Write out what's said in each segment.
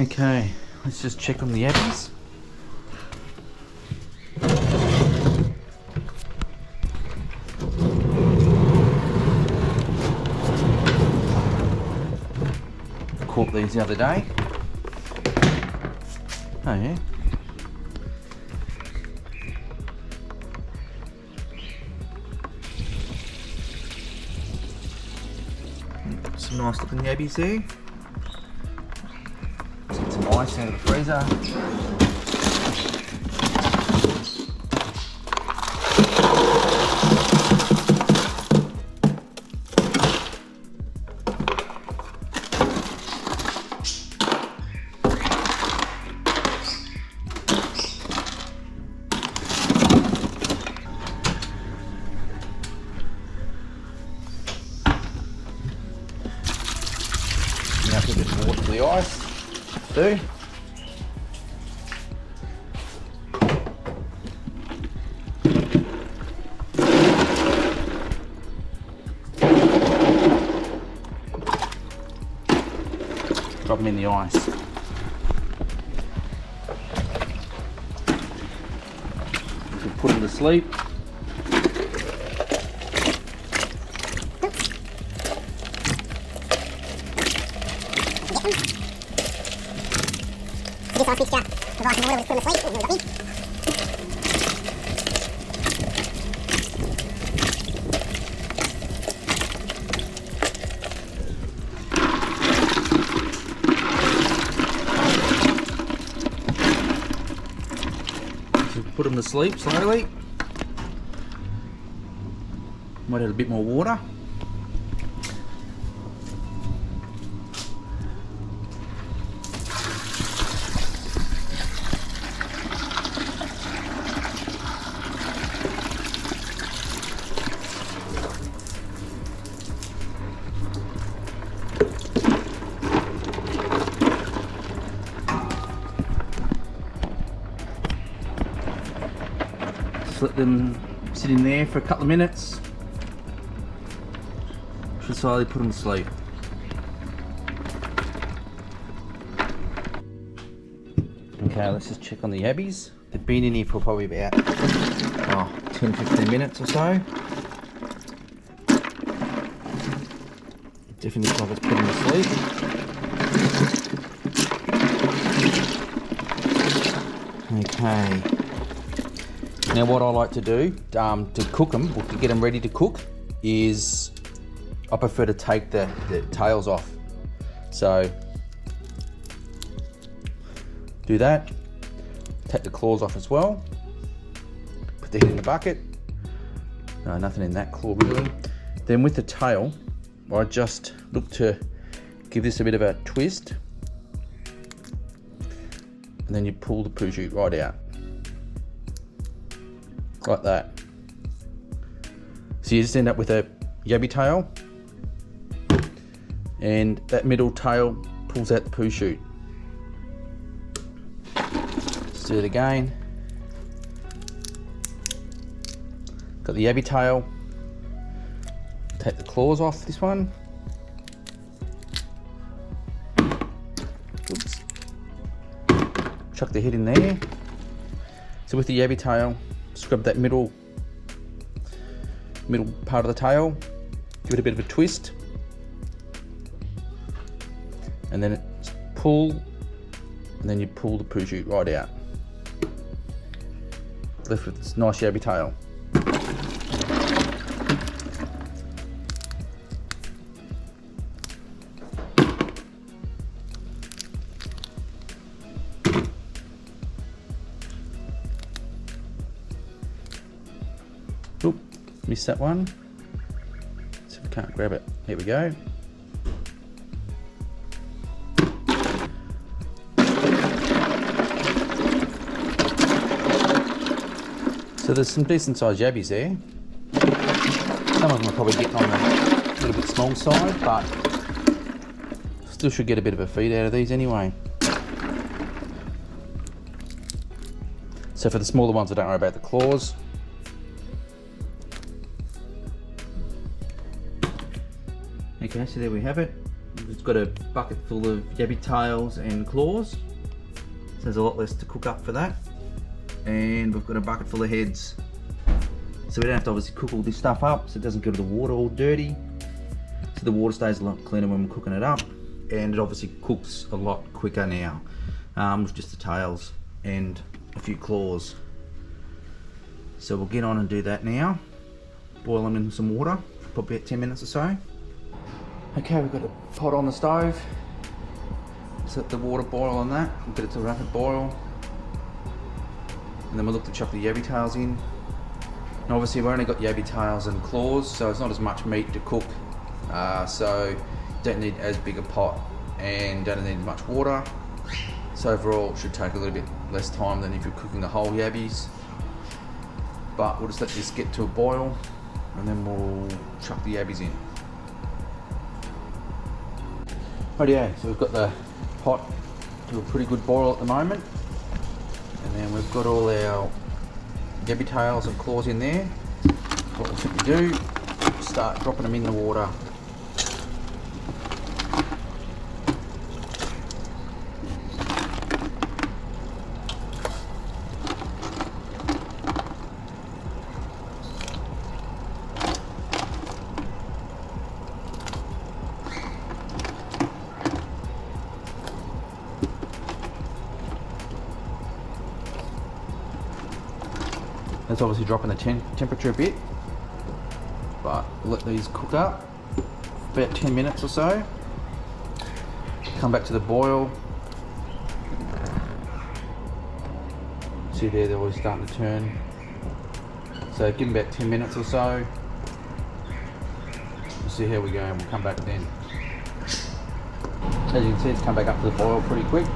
Okay, let's just check on the yabbies. Caught these the other day. Oh yeah. Some nice looking yabbies there. Get some ice out of the freezer. Now put a bit of water to the ice. Do. Drop them in the ice. So put them to sleep. This ice mixture of ice and water was put them asleep. Ooh, got me. So put them to sleep slowly. Might add a bit more water. Just let them sit in there for a couple of minutes. Should slowly put them to sleep. Okay, let's just check on the yabbies. They've been in here for probably about 10-15 minutes or so. Definitely looks like it's put them to sleep. Okay. Now what I like to do to cook them, or to get them ready to cook, is I prefer to take the tails off. So do that, take the claws off as well, put the head in the bucket. No, nothing in that claw really. Then with the tail, I just look to give this a bit of a twist, and then you pull the poo chute right out. Like that. So you just end up with a yabby tail, and that middle tail pulls out the poo chute. Let's do it again. Got the yabby tail. Take the claws off this one. Oops. Chuck the head in there. So with the yabby tail, scrub that middle part of the tail, give it a bit of a twist, and then pull, and then you pull the poo chute right out. Left with this nice yabby tail. Oop, missed that one. So we can't grab it. Here we go. So there's some decent sized yabbies there. Some of them are probably getting on the little bit small side, but still should get a bit of a feed out of these anyway. So for the smaller ones, I don't worry about the claws. Okay, so there we have it. It's got a bucket full of yabby tails and claws, so there's a lot less to cook up for that. And we've got a bucket full of heads, so we don't have to obviously cook all this stuff up, so it doesn't go to the water all dirty. So the water stays a lot cleaner when we're cooking it up, and it obviously cooks a lot quicker now with just the tails and a few claws. So we'll get on and do that now. Boil them in some water for probably about 10 minutes or so. Okay, we've got a pot on the stove. Just let the water boil on that, get it to a rapid boil. And then we'll look to chuck the yabby tails in. And obviously we've only got yabby tails and claws, so it's not as much meat to cook. So you don't need as big a pot and don't need much water. So overall it should take a little bit less time than if you're cooking the whole yabbies. But we'll just let this get to a boil and then we'll chuck the yabbies in. Rightio, so we've got the pot to a pretty good boil at the moment. And then we've got all our yabby tails and claws in there. What we'll simply do, start dropping them in the water. That's obviously dropping the temperature a bit, but we'll let these cook up for about 10 minutes or so. Come back to the boil. See there, they're already starting to turn. So give them about 10 minutes or so. We'll see how we go and we'll come back then. As you can see, it's come back up to the boil pretty quick.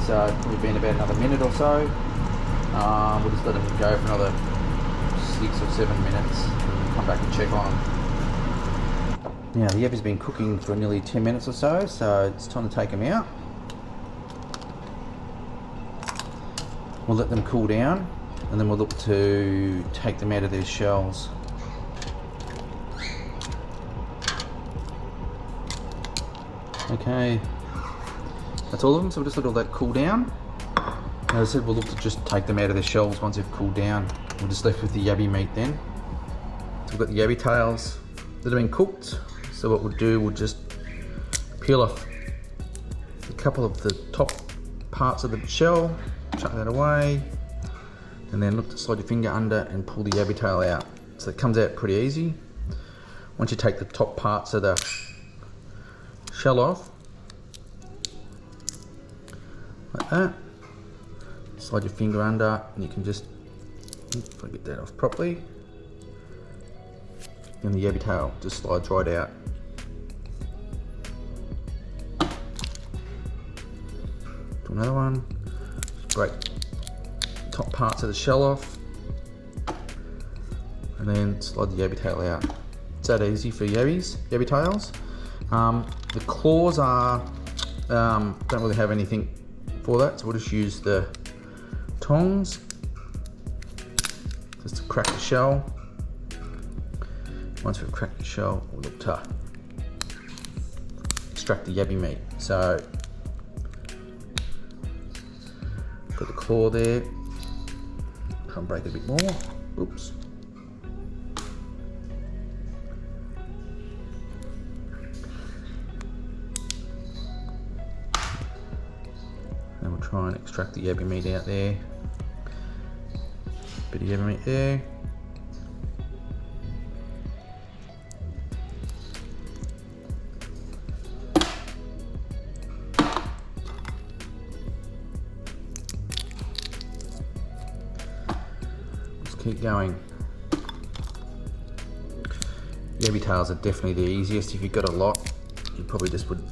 So it's probably been about another minute or so. We'll just let them go for another 6 or 7 minutes and we'll come back and check on them. Now the yabby's been cooking for nearly 10 minutes or so, so it's time to take them out. We'll let them cool down and then we'll look to take them out of their shells. Okay, that's all of them, so we'll just let all that cool down. As I said, we'll look to just take them out of their shells once they've cooled down. We're just left with the yabby meat then. So we've got the yabby tails that have been cooked. So what we'll do, we'll just peel off a couple of the top parts of the shell, chuck that away, and then look to slide your finger under and pull the yabby tail out. So it comes out pretty easy. Once you take the top parts of the shell off, like that, slide your finger under and you can just, if I get that off properly, and the yabby tail just slides right out. Do another one, just break the top parts of the shell off and then slide the yabby tail out. It's that easy for yabby tails. The claws are, don't really have anything for that, so we'll just use the tongs just to crack the shell. Once we've cracked the shell, we'll look to extract the yabby meat. So got the claw there, try and break it a bit more. Oops. And we'll try and extract the yabby meat out there. Bit of yabby meat there. Let's keep going. Yabby tails are definitely the easiest. If you've got a lot, you probably just would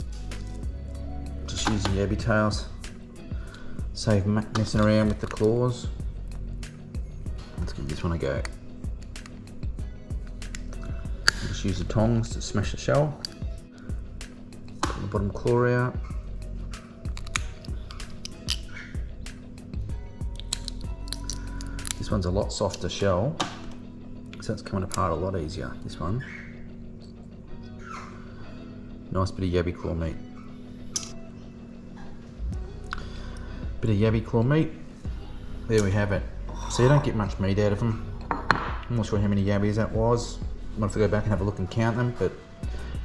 just use the yabby tails. Save messing around with the claws. Let's give this one a go. Just use the tongs to smash the shell. Pull the bottom claw out. This one's a lot softer shell, so it's coming apart a lot easier, this one. Nice bit of yabby claw meat. Bit of yabby claw meat. There we have it. So you don't get much meat out of them. I'm not sure how many yabbies that was. Might have to go back and have a look and count them, but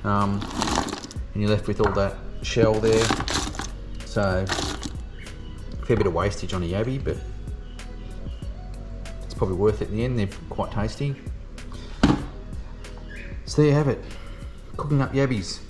and you're left with all that shell there. So a fair bit of wastage on a yabby, but it's probably worth it in the end. They're quite tasty. So there you have it. Cooking up yabbies.